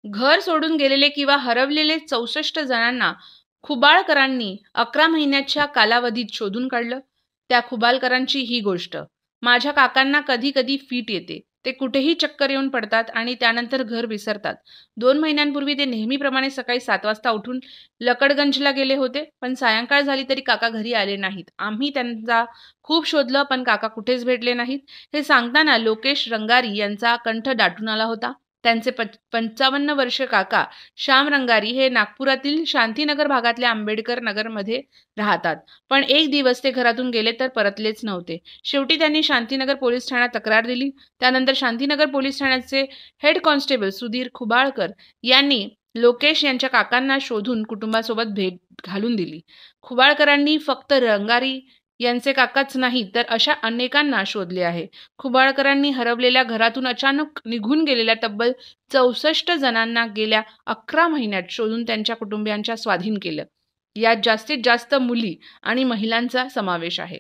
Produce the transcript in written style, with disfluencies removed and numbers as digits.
घर सोडून गेलेले किंवा हरवलेले 64 जणांना खुबाळकरांनी 11 महिन्याच्या कालावधीत शोधून काढलं. त्या खुबाळकरांची ही गोष्ट. माझ्या काकांना कधी कधी फीट येते. ते कुठेही चक्कर येऊन पडतात आणि त्यानंतर घर विसरतात. 2 महिन्यांपूर्वी ते नेहमीप्रमाणे सकाळी 7 वाजता उठून लकडगंजला गेले होते, पण सायंकाळ झाली तरी काका घरी आले नाहीत. आम्ही त्यांचा खूप शोधलं, पण काका कुठेच भेटले नाहीत. हे सांगताना लोकेश रंगारी यांचा कंठ दाटून आला होता. त्यांचे 55 वर्ष काका श्याम रंगारी हे नागपुरातील शांतीनगर भागातल्या आंबेडकर नगरमध्ये राहतात. पण एक दिवस ते घरातून गेले तर परतलेच नव्हते. शेवटी त्यांनी शांतीनगर पोलीस ठाण्यात तक्रार दिली. त्यानंतर शांतीनगर पोलीस ठाण्याचे हेड कॉन्स्टेबल सुधीर खुबाळकर यांनी लोकेश यांच्या काकांना शोधून कुटुंबासोबत भेट घालून दिली. खुबाळकरांनी फक्त रंगारी यांचे काकाच नाही तर अशा अनेकांना शोधले आहे. खुबाळकरांनी हरवलेल्या घरातून अचानक निघून गेलेल्या तब्बल 64 जणांना गेल्या 11 महिन्यात शोधून त्यांच्या कुटुंबियांच्या स्वाधीन केलं. यात जास्तीत जास्त मुली आणि महिलांचा समावेश आहे.